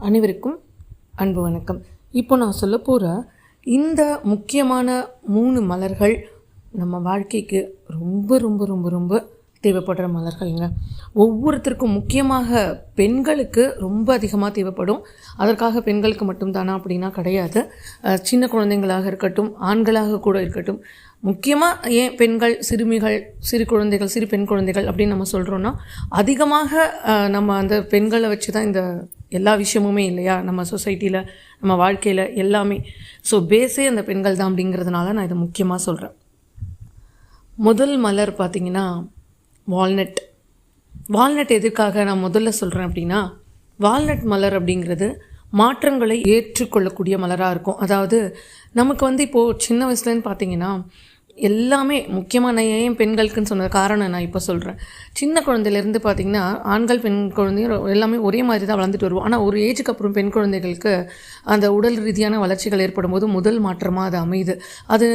அனைவருக்கும் அன்பு வணக்கம். இப்போ நான் சொல்ல போகிற இந்த முக்கியமான 3 மலர்கள் நம்ம வாழ்க்கைக்கு ரொம்ப ரொம்ப ரொம்ப ரொம்ப தேவைப்படுற மலர்கள்ங்க. ஒவ்வொருத்தருக்கும் முக்கியமாக பெண்களுக்கு ரொம்ப அதிகமாக தேவைப்படும். அதற்காக பெண்களுக்கு மட்டும்தானா அப்படின்னா கிடையாது. சின்ன குழந்தைங்களாக இருக்கட்டும், ஆண்களாக கூட இருக்கட்டும். முக்கியமாக ஏன் பெண்கள், சிறுமிகள், சிறு குழந்தைகள், சிறு பெண் குழந்தைகள் அப்படின்னு நம்ம சொல்கிறோன்னா, அதிகமாக நம்ம அந்த பெண்களை வச்சு தான் இந்த எல்லா விஷயமுமே இல்லையா, நம்ம சொசைட்டியில், நம்ம வாழ்க்கையில் எல்லாமே. ஸோ பேஸே அந்த பெண்கள் தான் அப்படிங்கிறதுனால நான் இதை முக்கியமாக சொல்கிறேன். முதல் மலர் பார்த்திங்கன்னா வால்நட். வால்நட் எதுக்காக நான் முதல்ல சொல்கிறேன் அப்படின்னா, வால்நட் மலர் அப்படிங்கிறது மாற்றங்களை ஏற்றுக்கொள்ளக்கூடிய மலராக இருக்கும். அதாவது நமக்கு இப்போது சின்ன வயசுலேருந்து பார்த்திங்கன்னா எல்லாமே முக்கியமாக நான் ஏன் பெண்களுக்குன்னு சொன்ன காரணம் நான் இப்போ சொல்கிறேன். சின்ன குழந்தையிலேருந்து பார்த்திங்கன்னா ஆண்கள் பெண் குழந்தையும் எல்லாமே ஒரே மாதிரி தான் வளர்ந்துட்டு வருவோம். ஆனால் ஒரு ஏஜுக்கு அப்புறம் பெண் குழந்தைகளுக்கு அந்த உடல் ரீதியான வளர்ச்சிகள் ஏற்படும் போது முதல் மாற்றமாக அது அமையுது. அது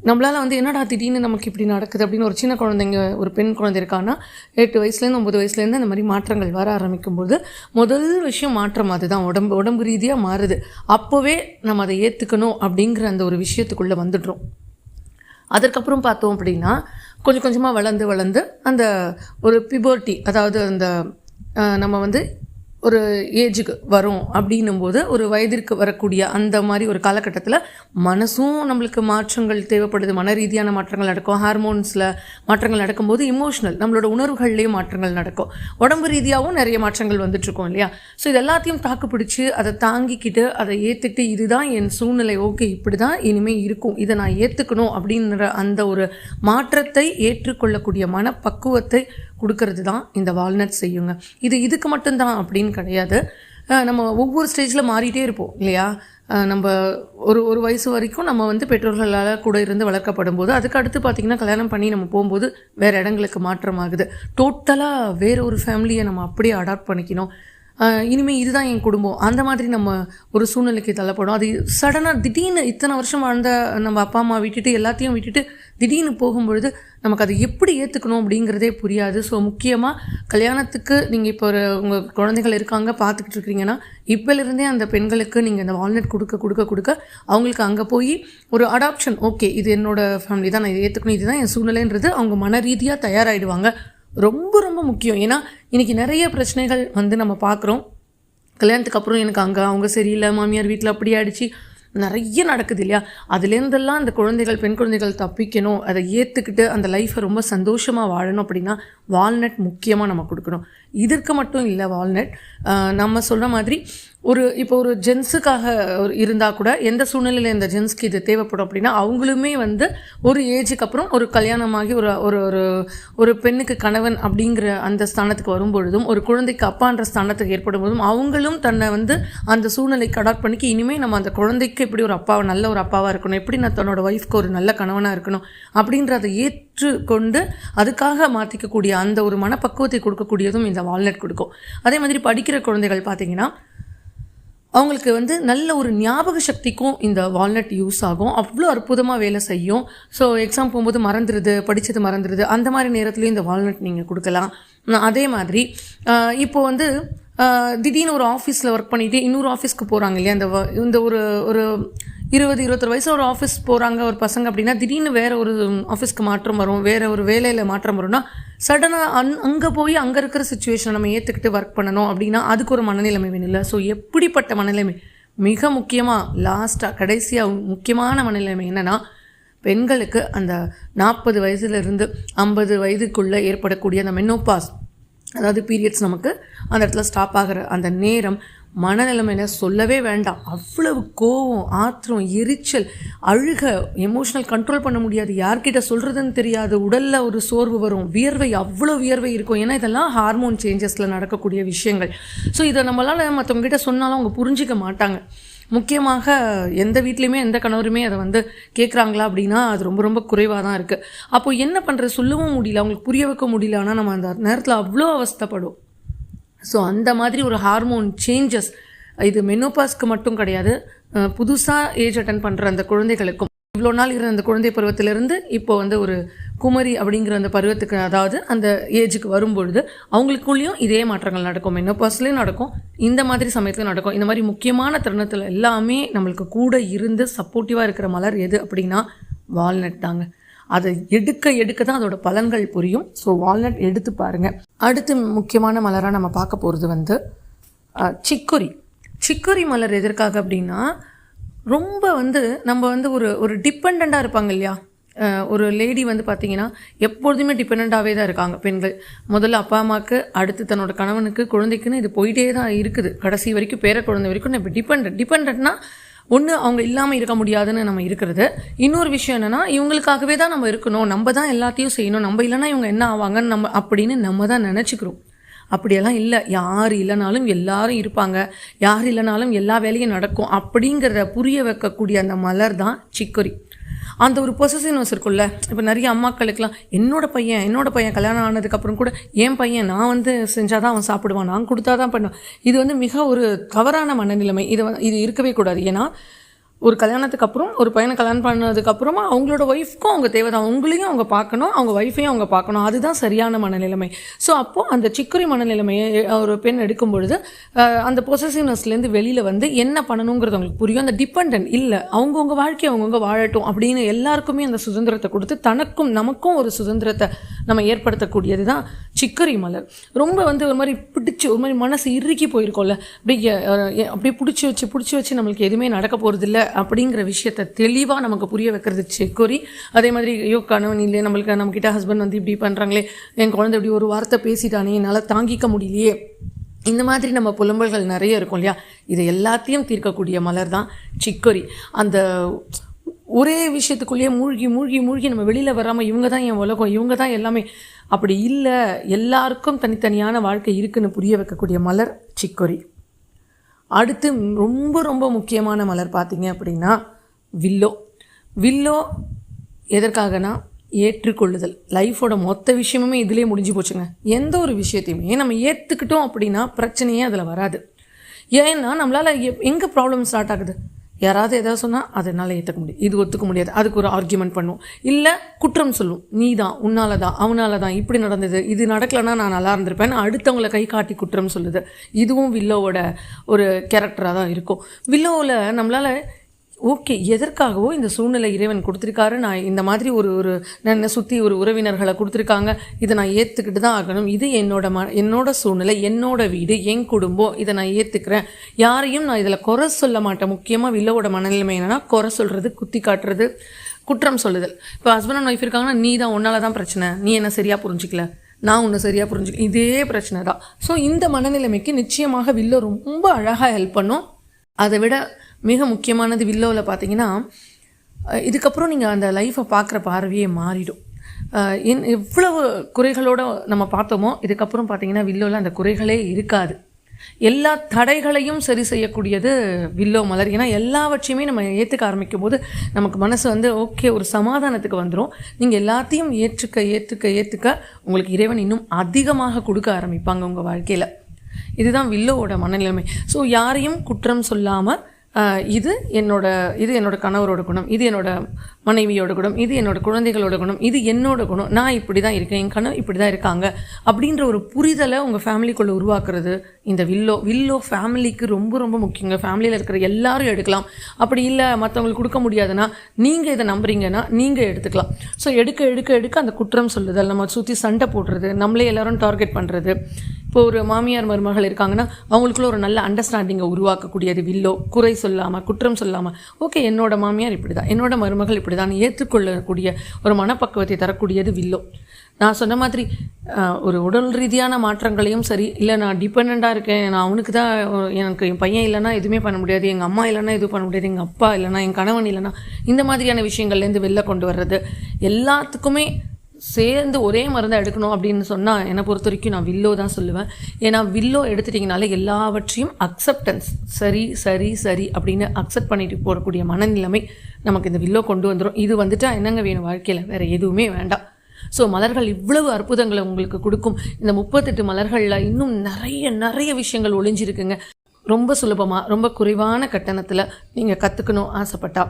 நம்மளால் என்னடா திடீர்னு நமக்கு இப்படி நடக்குது அப்படின்னு ஒரு சின்ன குழந்தைங்க, ஒரு பெண் குழந்தை இருக்கான்னா 8 வயசுலேருந்து 9 வயசுலேருந்து அந்த மாதிரி மாற்றங்கள் வர ஆரம்பிக்கும்போது முதல் விஷயம் மாற்றம் அதுதான். உடம்பு ரீதியாக மாறுது. அப்போவே நம்ம அதை ஏற்றுக்கணும் அப்படிங்கிற அந்த ஒரு விஷயத்துக்குள்ளே வந்துடுறோம். அதற்கப்புறம் பார்த்தோம் அப்படின்னா கொஞ்சம் கொஞ்சமாக வளர்ந்து அந்த ஒரு பியூபர்ட்டி, அதாவது அந்த நம்ம ஒரு ஏஜுக்கு வரும் அப்படின்னும்போது ஒரு வயதிற்கு வரக்கூடிய அந்த மாதிரி ஒரு காலகட்டத்தில் மனசும் நம்மளுக்கு மாற்றங்கள் தேவைப்படுது. மன ரீதியான மாற்றங்கள் நடக்கும். ஹார்மோன்ஸில் மாற்றங்கள் நடக்கும்போது இமோஷனல் நம்மளோட உணர்வுகள்லேயும் மாற்றங்கள் நடக்கும். உடம்பு ரீதியாகவும் நிறைய மாற்றங்கள் வந்துட்டுருக்கோம் இல்லையா. ஸோ இது எல்லாத்தையும் தாக்கு பிடிச்சி அதை தாங்கிக்கிட்டு அதை ஏற்றுக்கிட்டு இதுதான் என் சூழ்நிலை, ஓகே இப்படி தான் இனிமேல் இருக்கும், இதை நான் ஏற்றுக்கணும் அப்படின்ற அந்த ஒரு மாற்றத்தை ஏற்றுக்கொள்ளக்கூடிய மனப்பக்குவத்தை கொடுக்கறது தான் இந்த வால்நட் செய்யுங்க. இதுக்கு மட்டும்தான் அப்படின்னு கிடையாது. நம்ம ஒவ்வொரு ஸ்டேஜில் மாறிட்டே இருப்போம் இல்லையா. நம்ம ஒரு வயசு வரைக்கும் நம்ம பெற்றோர்களால் கூட இருந்து வளர்க்கப்படும் போது அதுக்கு அடுத்து பார்த்திங்கன்னா கல்யாணம் பண்ணி நம்ம போகும்போது வேறு இடங்களுக்கு மாற்றமாகுது. டோட்டலாக வேறு ஒரு ஃபேமிலியை நம்ம அப்படியே அடாப்ட் பண்ணிக்கணும். இனிமேல் இதுதான் என் குடும்பம் அந்த மாதிரி நம்ம ஒரு சூழ்நிலைக்கு தள்ளப்படும். அது சடனாக திடீர்னு இத்தனை வருஷம் வாழ்ந்த நம்ம அப்பா அம்மா விட்டுட்டு எல்லாத்தையும் விட்டுட்டு திடீர்னு போகும்பொழுது நமக்கு அதை எப்படி ஏற்றுக்கணும் அப்படிங்கிறதே புரியாது. ஸோ முக்கியமாக கல்யாணத்துக்கு நீங்கள் இப்போ உங்கள் குழந்தைகள் இருக்காங்க பார்த்துக்கிட்டு இருக்கிறீங்கன்னா இப்போலேருந்தே அந்த பெண்களுக்கு நீங்கள் அந்த வால்நட் கொடுக்க அவங்களுக்கு அங்கே போய் ஒரு அடாப்ஷன், ஓகே இது என்னோடய ஃபேமிலி தான், நான் இதை ஏற்றுக்கணும், இதுதான் என் சூழ்நிலைன்றது அவங்க மன ரீதியாக தயாராகிடுவாங்க. ரொம்ப ரொம்ப முக்கியம். ஏன்னா இன்றைக்கி நிறைய பிரச்சனைகள் நம்ம பார்க்குறோம். கல்யாணத்துக்கு அப்புறம் எனக்கு அங்கே அவங்க சரியில்லை, மாமியார் வீட்டில் அப்படி ஆயிடுச்சு, நிறைய நடக்குது இல்லையா. அதுலேருந்தெல்லாம் அந்த பெண் குழந்தைகள் தப்பிக்கணும், அதை ஏற்றுக்கிட்டு அந்த லைஃப்பை ரொம்ப சந்தோஷமாக வாழணும் அப்படின்னா வால்நட் முக்கியமாக நம்ம கொடுக்கணும். இதற்கு மட்டும் இல்லை, வால்நட் நம்ம சொல்கிற மாதிரி இப்போ ஒரு ஜென்ஸுக்காக இருந்தால் கூட எந்த சூழ்நிலையில் இந்த ஜென்ஸ்க்கு இது தேவைப்படும் அப்படின்னா அவங்களுமே ஒரு ஏஜுக்கு அப்புறம் ஒரு கல்யாணமாகி ஒரு பெண்ணுக்கு கணவன் அப்படிங்கிற அந்த ஸ்தானத்துக்கு வரும்பொழுதும் ஒரு குழந்தைக்கு அப்பான்ற ஸ்தானத்துக்கு ஏற்படும் போதும் அவங்களும் தன்னை அந்த சூழ்நிலைக்கு அடாப்ட் பண்ணிக்கி இனிமேல் நம்ம அந்த குழந்தைக்கு எப்படி ஒரு அப்பாவை, நல்ல ஒரு அப்பாவாக இருக்கணும், எப்படி நான் தன்னோட ஒய்ஃப்க்கு ஒரு நல்ல கணவனாக இருக்கணும் அப்படின்றத ஏற்றுக்கொண்டு அதுக்காக மாற்றிக்கக்கூடிய அந்த ஒரு மனப்பக்குவத்தை கொடுக்கக்கூடியதும் இந்த வால்நட் கொடுக்கும். அதே மாதிரி படிக்கிற குழந்தைகள் பார்த்திங்கன்னா அவங்களுக்கு நல்ல ஒரு ஞாபக சக்திக்கும் இந்த வால்நட் யூஸ் ஆகும். அவ்வளோ அற்புதமாக வேலை செய்யும். ஸோ எக்ஸாம் போகும்போது மறந்துடுது, படித்தது மறந்துடுது, அந்த மாதிரி நேரத்துலையும் இந்த வால்நட் நீங்கள் கொடுக்கலாம். அதே மாதிரி இப்போது திடீர்னு ஒரு ஆஃபீஸில் ஒர்க் பண்ணிவிட்டு இன்னொரு ஆஃபீஸ்க்கு போகிறாங்க இல்லையா. இந்த ஒரு 20-21 வயசு ஒரு ஆஃபீஸ் போகிறாங்க ஒரு பசங்க அப்படின்னா திடீர்னு வேறு ஒரு ஆஃபீஸ்க்கு மாற்றம் வரும், வேறு ஒரு வேலையில் மாற்றம் வரும்னா சடனாக அங்கே போய் அங்கே இருக்கிற சுச்சுவேஷனை நம்ம ஏற்றுக்கிட்டு ஒர்க் பண்ணணும் அப்படின்னா அதுக்கு ஒரு மனநிலைமை வேணும் இல்லை. ஸோ எப்படிப்பட்ட மனநிலைமை, மிக முக்கியமாக கடைசியாக முக்கியமான மனநிலைமை என்னென்னா பெண்களுக்கு அந்த 40 வயசுலேருந்து 50 வயதுக்குள்ளே ஏற்படக்கூடிய அந்த மெனோபாஸ், அதாவது பீரியட்ஸ் நமக்கு அந்த இடத்துல ஸ்டாப் ஆகிற அந்த நேரம், மனநிலைமையில் சொல்லவே வேண்டாம். அவ்வளவு கோவம், ஆத்திரம், எரிச்சல், அழுக, எமோஷனல் கண்ட்ரோல் பண்ண முடியாது, யார்கிட்ட சொல்கிறதுன்னு தெரியாது, உடலில் ஒரு சோர்வு வரும், அவ்வளோ வியர்வை இருக்கும். ஏன்னா இதெல்லாம் ஹார்மோன் சேஞ்சஸில் நடக்கக்கூடிய விஷயங்கள். ஸோ இதை நம்மளால் மற்றவங்ககிட்ட சொன்னாலும் அவங்க புரிஞ்சிக்க மாட்டாங்க. முக்கியமாக எந்த வீட்லேயுமே எந்த கணவருமே அதை கேட்குறாங்களா அப்படின்னா அது ரொம்ப ரொம்ப குறைவாக தான் இருக்குது. அப்போது என்ன பண்ணுறது, சொல்லவும் முடியல, அவங்களுக்கு புரிய வைக்க முடியல. ஆனால் நம்ம அந்த நேரத்தில் அவ்வளோ அவஸ்தைப்படும். ஸோ அந்த மாதிரி ஒரு ஹார்மோன் சேஞ்சஸ் இது மெனோபாஸ்க்கு மட்டும் கிடையாது, புதுசாக ஏஜ் அட்டன் பண்ணுற அந்த குழந்தைகளுக்கும் இவ்வளோ நாள் இருந்த அந்த குழந்தை பருவத்திலேருந்து இப்போ வந்து ஒரு குமரி அப்படிங்கிற அந்த பருவத்துக்கு, அதாவது அந்த ஏஜுக்கு வரும்பொழுது அவங்களுக்குள்ளேயும் இதே மாற்றங்கள் நடக்கும். மெனோபாஸ்லேயும் நடக்கும், இந்த மாதிரி சமயத்துலையும் நடக்கும். இந்த மாதிரி முக்கியமான தருணத்தில் எல்லாமே நம்மளுக்கு கூட இருந்து சப்போர்ட்டிவாக இருக்கிற மலர் எது அப்படின்னா வால்நட் தாங்க. அதை எடுக்க தான் அதோட பலன்கள் புரியும். ஸோ வால்நட் எடுத்து பாருங்கள். அடுத்து முக்கியமான மலராக நம்ம பார்க்க போகிறது வந்து சிக்கொரி. சிக்கொரி மலர் எதற்காக அப்படின்னா, ரொம்ப வந்து நம்ம வந்து ஒரு டிபெண்ட்டாக இருப்பாங்க இல்லையா. ஒரு லேடி வந்து பார்த்திங்கன்னா எப்பொழுதுமே டிபெண்ட்டாகவே தான் இருக்காங்க பெண்கள். முதல்ல அப்பா அம்மாவுக்கு, அடுத்து தன்னோட கணவனுக்கு, குழந்தைக்குன்னு இது போயிட்டே தான் இருக்குது. கடைசி வரைக்கும் பேர குழந்தை வரைக்கும் இப்போ டிபெண்ட்னா ஒன்று அவங்க இல்லாமல் இருக்க முடியாதுன்னு நம்ம இருக்கிறது. இன்னொரு விஷயம் என்னென்னா, இவங்களுக்காகவே தான் நம்ம இருக்கணும், நம்ம தான் எல்லாத்தையும் செய்யணும், நம்ம இல்லைன்னா இவங்க என்ன ஆவாங்கன்னு அப்படின்னு நம்ம தான் நினச்சிக்கிறோம். அப்படியெல்லாம் இல்லை. யார் இல்லைனாலும் எல்லாரும் இருப்பாங்க, யார் இல்லைனாலும் எல்லா வேலையும் நடக்கும் அப்படிங்கிறத புரிய வைக்கக்கூடிய அந்த மலர் தான் சிக்கொரி. அந்த ஒரு பொசசிவ்னஸ் இருக்குல்ல. இப்போ நிறைய அம்மாக்களுக்கெல்லாம் என்னோட பையன் கல்யாணம் ஆனதுக்கப்புறம் கூட என் பையன் நான் வந்து செஞ்சால் தான் அவன் சாப்பிடுவான், நான் கொடுத்தா தான் பண்ணுவேன். இது வந்து மிக ஒரு தவறான மனநிலைமை. இது இருக்கவே கூடாது. ஏன்னா ஒரு கல்யாணத்துக்கு அப்புறம், ஒரு பையனை கல்யாணம் பண்ணதுக்கப்புறமா அவங்களோட ஒய்ஃப்க்கும் அவங்க தேவை தான். அவங்களையும் அவங்க பார்க்கணும், அவங்க ஒய்ஃபையும் அவங்க பார்க்கணும். அதுதான் சரியான மனநிலைமை. ஸோ அப்போது அந்த சிக்கொரி மனநிலைமையை ஒரு பெண் எடுக்கும் பொழுது அந்த பொசசிவ்னஸ்லேருந்து வெளியில் வந்து என்ன பண்ணணுங்கிறது அவங்களுக்கு புரியும். அந்த டிபெண்ட் இல்லை, அவங்கவுங்க வாழ்க்கையை அவங்கவுங்க வாழட்டும் அப்படின்னு எல்லாருக்குமே அந்த சுதந்திரத்தை கொடுத்து தனக்கும் நமக்கும் ஒரு சுதந்திரத்தை நம்ம ஏற்படுத்தக்கூடியது தான் சிக்கொரி மலர். ரொம்ப வந்து ஒரு மாதிரி பிடிச்சி, ஒரு மாதிரி மனசு இறுக்கி போயிருக்கோம்ல, அப்படியே பிடிச்சி வச்சு நம்மளுக்கு எதுவுமே நடக்க போகிறது இல்லை அப்படிங்கிற விஷயத்தை தெளிவாக நமக்கு புரிய வைக்கிறது சிக்கொரி. அதே மாதிரி ஐயோ கணவன் இல்லை, நம்மக்கிட்ட ஹஸ்பண்ட் வந்து இப்படி பண்ணுறாங்களே, என் குழந்தை இப்படி ஒரு வார்த்தை பேசிட்டானே, என்னால் தாங்கிக்க முடியலையே, இந்த மாதிரி நம்ம புலம்பல்கள் நிறைய இருக்கும் இல்லையா. இது எல்லாத்தையும் தீர்க்கக்கூடிய மலர் தான் சிக்கொரி. அந்த ஒரே விஷயத்துக்குள்ளேயே மூழ்கி நம்ம வெளியில் வராமல் இவங்க தான் என் உலகம், இவங்க தான் எல்லாமே, அப்படி இல்லை, எல்லாருக்கும் தனித்தனியான வாழ்க்கை இருக்குன்னு புரிய வைக்கக்கூடிய மலர் சிக்கொரி. அடுத்து ரொம்ப ரொம்ப முக்கியமான மலர் பார்த்திங்க அப்படின்னா வில்லோ. எதற்காகனா ஏற்றுக்கொள்ளுதல். லைஃபோட மொத்த விஷயமுமே இதிலே முடிஞ்சு போச்சுங்க. எந்த ஒரு விஷயத்தையுமே நம்ம ஏற்றுக்கிட்டோம் அப்படின்னா பிரச்சனையே அதில் வராது. ஏன்னா நம்மளால் எங்கே ப்ராப்ளம் ஸ்டார்ட் ஆகுது, யாராவது எதாவது சொன்னால் அதனால் ஏற்றுக்க முடியும், இது ஒத்துக்க முடியாது, அதுக்கு ஒரு ஆர்கியூமெண்ட் பண்ணுவோம், இல்லை குற்றம் சொல்லுவோம், நீ தான், உன்னால தான், அவனால தான் இப்படி நடந்தது, இது நடக்கலைன்னா நான் நல்லா இருந்திருப்பேன்னு அடுத்தவங்களை கை காட்டி குற்றம் சொல்லுது. இதுவும் வில்லோவோட ஒரு கேரக்டராக தான் இருக்கும். வில்லோவில் நம்மளால் ஓகே, எதற்காகவோ இந்த சூழ்நிலை இறைவன் கொடுத்துருக்காரு, நான் இந்த மாதிரி ஒரு என்னை சுற்றி ஒரு உறவினர்களை கொடுத்துருக்காங்க, இதை நான் ஏற்றுக்கிட்டு தான் ஆகணும், இது என்னோட சூழ்நிலை, என்னோட வீடு, என் குடும்பம், இதை நான் ஏற்றுக்கிறேன், யாரையும் நான் இதில் குறை சொல்ல மாட்டேன். முக்கியமாக வில்லோவோட மனநிலைமை என்னென்னா குறை சொல்கிறது, குத்தி காட்டுறது, குற்றம் சொல்லுதல். இப்போ ஹஸ்பண்ட் அண்ட் ஒய்ஃப் இருக்காங்கன்னா, நீ தான், உன்னால தான் பிரச்சனை, நீ என்ன சரியாக புரிஞ்சிக்கல, நான் ஒன்று சரியாக புரிஞ்சுக்கல, இதே பிரச்சனை தான். ஸோ இந்த மனநிலைமைக்கு நிச்சயமாக வில்லோ ரொம்ப அழகாக ஹெல்ப் பண்ணும். அதை விட மிக முக்கியமானது வில்லோவில் பார்த்தீங்கன்னா, இதுக்கப்புறம் நீங்கள் அந்த லைஃப்பை பார்க்குற பார்வையே மாறிடும். எவ்வளவு குறைகளோடு நம்ம பார்த்தோமோ, இதுக்கப்புறம் பார்த்தீங்கன்னா வில்லோவில் அந்த குறைகளே இருக்காது. எல்லா தடைகளையும் சரி செய்யக்கூடியது வில்லோ மலர். ஏன்னா எல்லாவற்றையுமே நம்ம ஏற்றுக்க ஆரம்பிக்கும் போது நமக்கு மனசு வந்து ஓகே, ஒரு சமாதானத்துக்கு வந்துடும். நீங்கள் எல்லாத்தையும் ஏற்றுக்க உங்களுக்கு இறைவன் இன்னும் அதிகமாக கொடுக்க ஆரம்பிப்பாங்க உங்கள் வாழ்க்கையில். இதுதான் வில்லோவோட மனநிலைமை. ஸோ யாரையும் குற்றம் சொல்லாமல், இது என்னோட கணவரோட குணம், இது என்னோட மனைவியோட குணம், இது என்னோட குழந்தைகளோட குணம், இது என்னோட குணம், நான் இப்படி தான் இருக்கேன், என் கணவர் இப்படி தான் இருக்காங்க அப்படின்ற ஒரு புரிதலை உங்கள் ஃபேமிலிக்குள்ளே உருவாக்குறது இந்த வில்லோ ஃபேமிலிக்கு ரொம்ப ரொம்ப முக்கியங்க. ஃபேமிலியில் இருக்கிற எல்லாரும் எடுக்கலாம். அப்படி இல்லை மற்றவங்களுக்கு கொடுக்க முடியாதுன்னா, நீங்கள் இதை நம்புறீங்கன்னா நீங்கள் எடுத்துக்கலாம். ஸோ எடுக்க அந்த குற்றம் சொல்லுதல், நம்ம சுற்றி சண்டை போடுறது, நம்மளே எல்லோரும் டார்கெட் பண்ணுறது. இப்போ ஒரு மாமியார் மருமகள் இருக்காங்கன்னா அவங்களுக்குள்ள ஒரு நல்ல அண்டர்ஸ்டாண்டிங்கை உருவாக்கக்கூடியது வில்லோ. குறை சொல்லாமல், குற்றம் சொல்லாமல், ஓகே என்னோட மாமியார் இப்படி தான், என்னோட மருமகள் இப்படி தான் ஏற்றுக்கொள்ளக்கூடிய ஒரு மனப்பக்குவத்தை தரக்கூடியது வில்லோ. நான் சொன்ன மாதிரி ஒரு உடல் ரீதியான மாற்றங்களையும் சரி, இல்லை நான் டிபெண்ட்டாக இருக்கேன், நான் அவனுக்கு தான், எனக்கு என் பையன் இல்லைனா எதுவுமே பண்ண முடியாது, எங்கள் அம்மா இல்லைனா எதுவும் பண்ண முடியாது, எங்கள் அப்பா இல்லைனா, என் கணவன் இல்லைனா, இந்த மாதிரியான விஷயங்கள்லேருந்து வெளில கொண்டு வர்றது, எல்லாத்துக்குமே சேர்ந்து ஒரே மருந்தை எடுக்கணும் அப்படின்னு சொன்னால் என்னை பொறுத்த வரைக்கும் நான் வில்லோ தான் சொல்லுவேன். ஏன்னா வில்லோ எடுத்துட்டிங்கனாலே எல்லாவற்றையும் அக்செப்டன்ஸ், சரி சரி சரி அப்படின்னு அக்செப்ட் பண்ணிட்டு போகக்கூடிய மனநிலைமை நமக்கு இந்த வில்லோ கொண்டு வந்துடும். இது வந்துட்டால் என்னங்க வேணும் வாழ்க்கையில், வேறு எதுவுமே வேண்டாம். ஸோ மலர்கள் இவ்வளவு அற்புதங்களை உங்களுக்கு கொடுக்கும். இந்த 38 மலர்களில் இன்னும் நிறைய விஷயங்கள் ஒளிஞ்சிருக்குங்க. ரொம்ப சுலபமாக, ரொம்ப குறைவான கட்டணத்தில் நீங்கள் கற்றுக்கணும் ஆசைப்பட்டா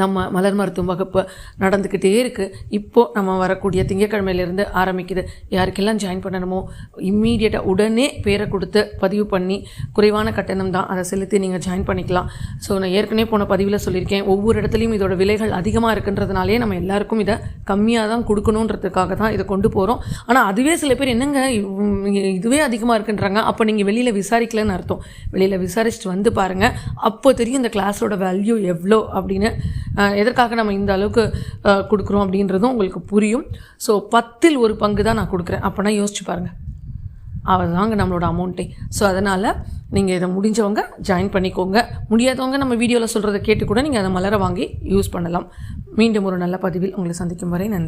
நம்ம மலர் மருத்துவம் வகுப்பு நடந்துக்கிட்டே இருக்குது. இப்போது நம்ம வரக்கூடிய திங்கட்கிழமையிலேருந்து ஆரம்பிக்குது. யாருக்கெல்லாம் ஜாயின் பண்ணணுமோ இம்மீடியட்டாக உடனே பேரை கொடுத்து பதிவு பண்ணி, குறைவான கட்டணம் தான், அதை செலுத்தி நீங்கள் ஜாயின் பண்ணிக்கலாம். ஸோ நான் ஏற்கனவே போன பதிவில் சொல்லியிருக்கேன், ஒவ்வொரு இடத்துலையும் இதோட விலைகள் அதிகமாக இருக்குன்றதுனாலே நம்ம எல்லாருக்கும் இதை கம்மியாக தான் கொடுக்கணுன்றதுக்காக தான் இதை கொண்டு போகிறோம். ஆனால் அதுவே சில பேர் என்னங்க இதுவே அதிகமாக இருக்குன்றாங்க, அப்போ நீங்கள் வெளியில் விசாரிக்கலன்னு அர்த்தம். வெளியில் விசாரிச்சுட்டு வந்து பாருங்கள், அப்போ தெரியும் இந்த கிளாஸோட வேல்யூ எவ்வளோ அப்படின்னு, எதற்காக நம்ம இந்த அளவுக்கு கொடுக்குறோம் அப்படின்றதும் உங்களுக்கு புரியும். ஸோ 10ல் 1 பங்கு தான் நான் கொடுக்குறேன். அப்போனா யோசிச்சு பாருங்கள், அதுதாங்க நம்மளோட அமௌண்ட்டே. ஸோ அதனால் நீங்கள் இதை முடிஞ்சவங்க ஜாயின் பண்ணிக்கோங்க. முடியாதவங்க நம்ம வீடியோவில் சொல்கிறத கேட்டு கூட நீங்கள் அதை மலரை வாங்கி யூஸ் பண்ணலாம். மீண்டும் ஒரு நல்ல பதிவில் உங்களை சந்திக்கும் வரை நன்றி.